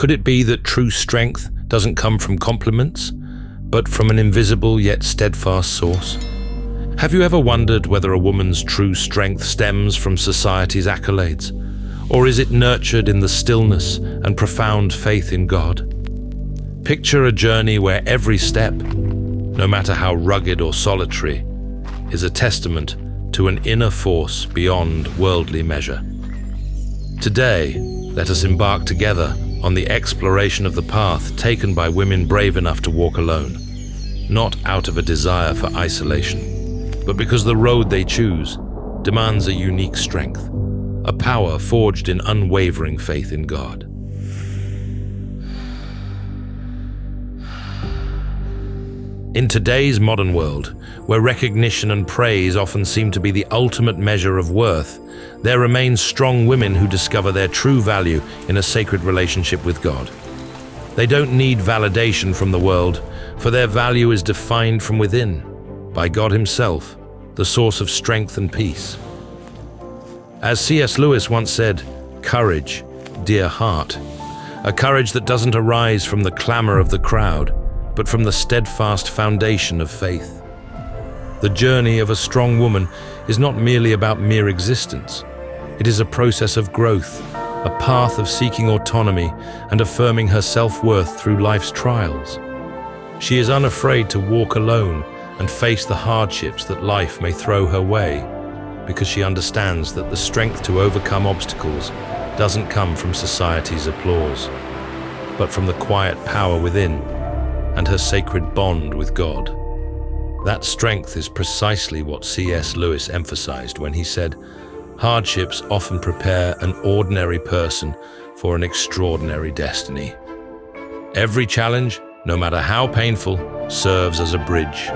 Could it be that true strength doesn't come from compliments, but from an invisible yet steadfast source? Have you ever wondered whether a woman's true strength stems from society's accolades, or is it nurtured in the stillness and profound faith in God? Picture a journey where every step, no matter how rugged or solitary, is a testament to an inner force beyond worldly measure. Today, let us embark together on the exploration of the path taken by women brave enough to walk alone, not out of a desire for isolation, but because the road they choose demands a unique strength, a power forged in unwavering faith in God. In today's modern world, where recognition and praise often seem to be the ultimate measure of worth, there remain strong women who discover their true value in a sacred relationship with God. They don't need validation from the world, for their value is defined from within, by God Himself, the source of strength and peace. As C.S. Lewis once said, "Courage, dear heart, a courage that doesn't arise from the clamor of the crowd, but from the steadfast foundation of faith." The journey of a strong woman is not merely about mere existence. It is a process of growth, a path of seeking autonomy and affirming her self-worth through life's trials. She is unafraid to walk alone and face the hardships that life may throw her way, because she understands that the strength to overcome obstacles doesn't come from society's applause, but from the quiet power within and her sacred bond with God. That strength is precisely what C.S. Lewis emphasized when he said, "Hardships often prepare an ordinary person for an extraordinary destiny." Every challenge, no matter how painful, serves as a bridge,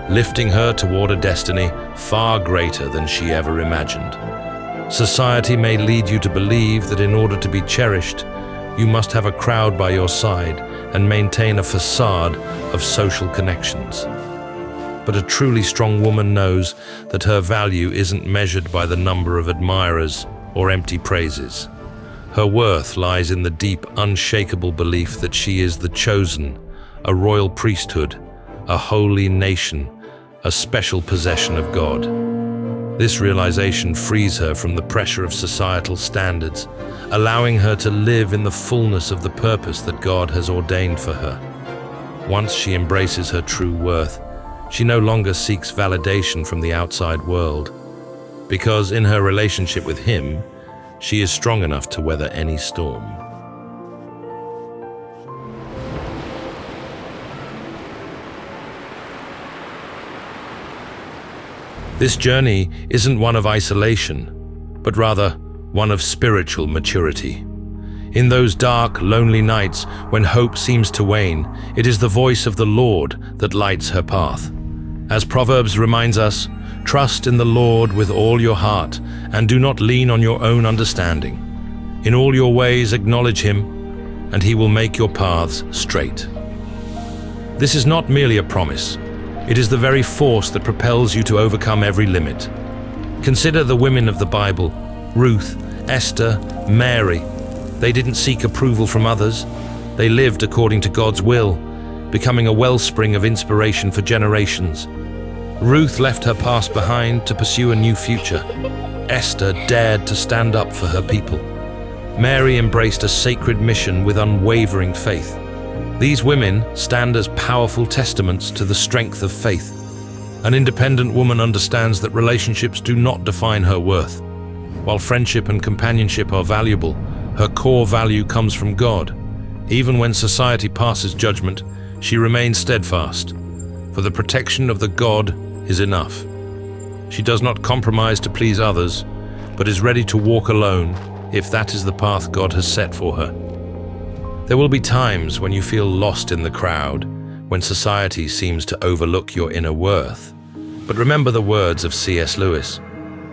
lifting her toward a destiny far greater than she ever imagined. Society may lead you to believe that in order to be cherished, you must have a crowd by your side and maintain a facade of social connections. But a truly strong woman knows that her value isn't measured by the number of admirers or empty praises. Her worth lies in the deep, unshakable belief that she is the chosen, a royal priesthood, a holy nation, a special possession of God. This realization frees her from the pressure of societal standards, allowing her to live in the fullness of the purpose that God has ordained for her. Once she embraces her true worth, she no longer seeks validation from the outside world, because in her relationship with Him, she is strong enough to weather any storm. This journey isn't one of isolation, but rather one of spiritual maturity. In those dark, lonely nights when hope seems to wane, it is the voice of the Lord that lights her path. As Proverbs reminds us, "Trust in the Lord with all your heart, and do not lean on your own understanding. In all your ways acknowledge Him, and He will make your paths straight." This is not merely a promise. It is the very force that propels you to overcome every limit. Consider the women of the Bible: Ruth, Esther, Mary. They didn't seek approval from others. They lived according to God's will, becoming a wellspring of inspiration for generations. Ruth left her past behind to pursue a new future. Esther dared to stand up for her people. Mary embraced a sacred mission with unwavering faith. These women stand as powerful testaments to the strength of faith. An independent woman understands that relationships do not define her worth. While friendship and companionship are valuable, her core value comes from God. Even when society passes judgment, she remains steadfast, for the protection of the God is enough. She does not compromise to please others, but is ready to walk alone if that is the path God has set for her. There will be times when you feel lost in the crowd, when society seems to overlook your inner worth. But remember the words of C.S. Lewis.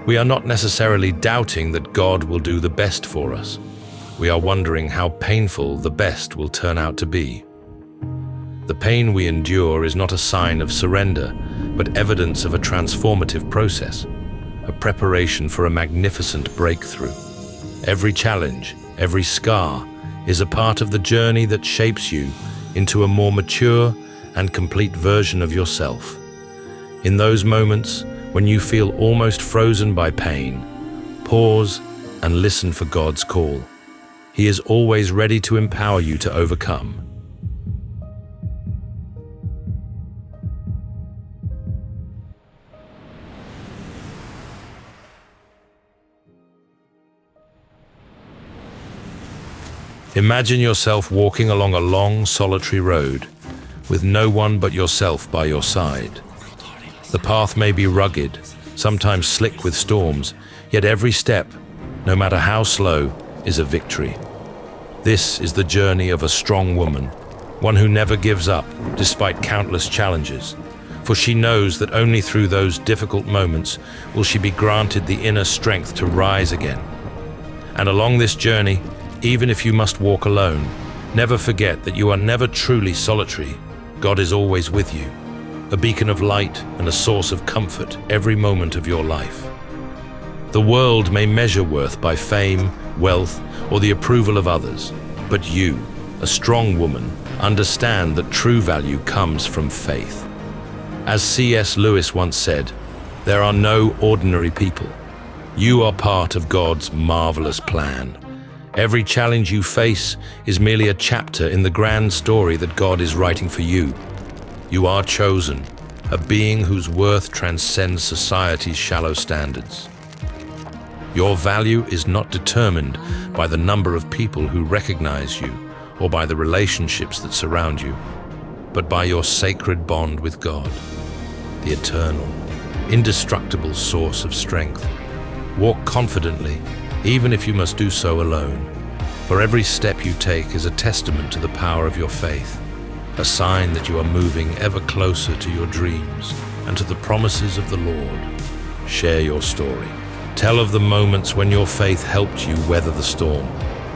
We are not necessarily doubting that God will do the best for us. We are wondering how painful the best will turn out to be. The pain we endure is not a sign of surrender, but evidence of a transformative process, a preparation for a magnificent breakthrough. Every challenge, every scar, is a part of the journey that shapes you into a more mature and complete version of yourself. In those moments when you feel almost frozen by pain, pause and listen for God's call. He is always ready to empower you to overcome. Imagine yourself walking along a long, solitary road, with no one but yourself by your side. The path may be rugged, sometimes slick with storms, yet every step, no matter how slow, is a victory. This is the journey of a strong woman, one who never gives up despite countless challenges, for she knows that only through those difficult moments will she be granted the inner strength to rise again. And along this journey, even if you must walk alone, never forget that you are never truly solitary. God is always with you, a beacon of light and a source of comfort every moment of your life. The world may measure worth by fame, wealth, or the approval of others, but you, a strong woman, understand that true value comes from faith. As C.S. Lewis once said, "There are no ordinary people. You are part of God's marvelous plan." Every challenge you face is merely a chapter in the grand story that God is writing for you. You are chosen, a being whose worth transcends society's shallow standards. Your value is not determined by the number of people who recognize you or by the relationships that surround you, but by your sacred bond with God, the eternal, indestructible source of strength. Walk confidently, even if you must do so alone, for every step you take is a testament to the power of your faith, a sign that you are moving ever closer to your dreams and to the promises of the Lord. Share your story. Tell of the moments when your faith helped you weather the storm.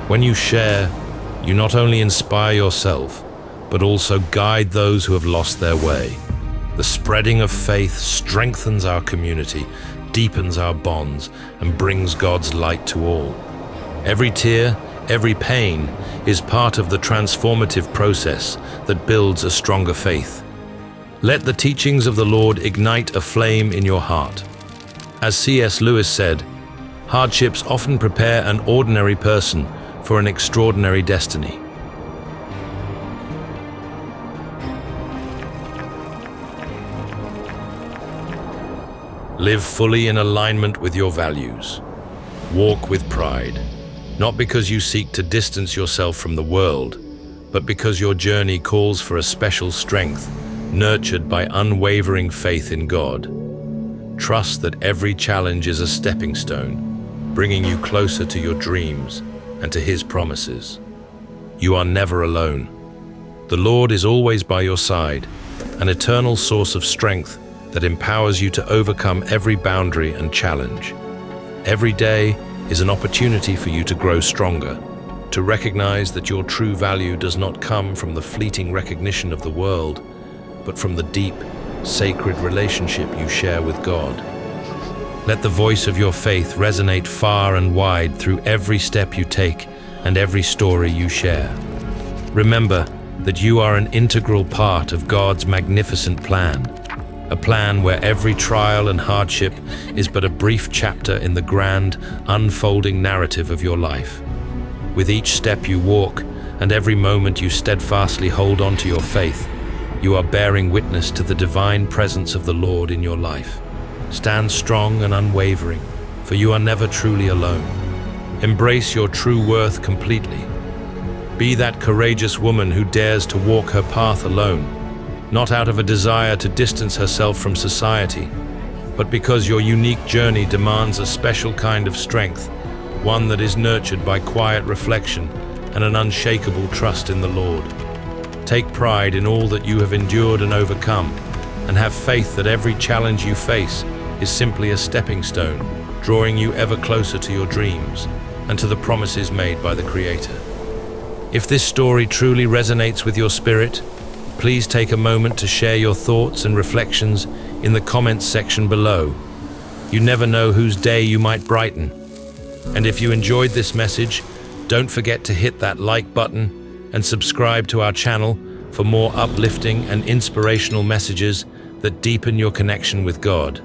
When you share, you not only inspire yourself, but also guide those who have lost their way. The spreading of faith strengthens our community, deepens our bonds, and brings God's light to all. Every tear, every pain is part of the transformative process that builds a stronger faith. Let the teachings of the Lord ignite a flame in your heart. As C.S. Lewis said, hardships often prepare an ordinary person for an extraordinary destiny. Live fully in alignment with your values. Walk with pride, not because you seek to distance yourself from the world, but because your journey calls for a special strength, nurtured by unwavering faith in God. Trust that every challenge is a stepping stone, bringing you closer to your dreams and to His promises. You are never alone. The Lord is always by your side, an eternal source of strength that empowers you to overcome every boundary and challenge. Every day is an opportunity for you to grow stronger, to recognize that your true value does not come from the fleeting recognition of the world, but from the deep, sacred relationship you share with God. Let the voice of your faith resonate far and wide through every step you take and every story you share. Remember that you are an integral part of God's magnificent plan, a plan where every trial and hardship is but a brief chapter in the grand, unfolding narrative of your life. With each step you walk and every moment you steadfastly hold on to your faith, you are bearing witness to the divine presence of the Lord in your life. Stand strong and unwavering, for you are never truly alone. Embrace your true worth completely. Be that courageous woman who dares to walk her path alone, not out of a desire to distance herself from society, but because your unique journey demands a special kind of strength, one that is nurtured by quiet reflection and an unshakable trust in the Lord. Take pride in all that you have endured and overcome, and have faith that every challenge you face is simply a stepping stone, drawing you ever closer to your dreams and to the promises made by the Creator. If this story truly resonates with your spirit, please take a moment to share your thoughts and reflections in the comments section below. You never know whose day you might brighten. And if you enjoyed this message, Don't forget to hit that like button and subscribe to our channel for more uplifting and inspirational messages that deepen your connection with God.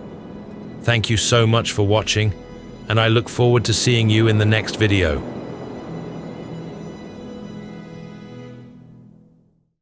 Thank you so much for watching, and I look forward to seeing you in the next video.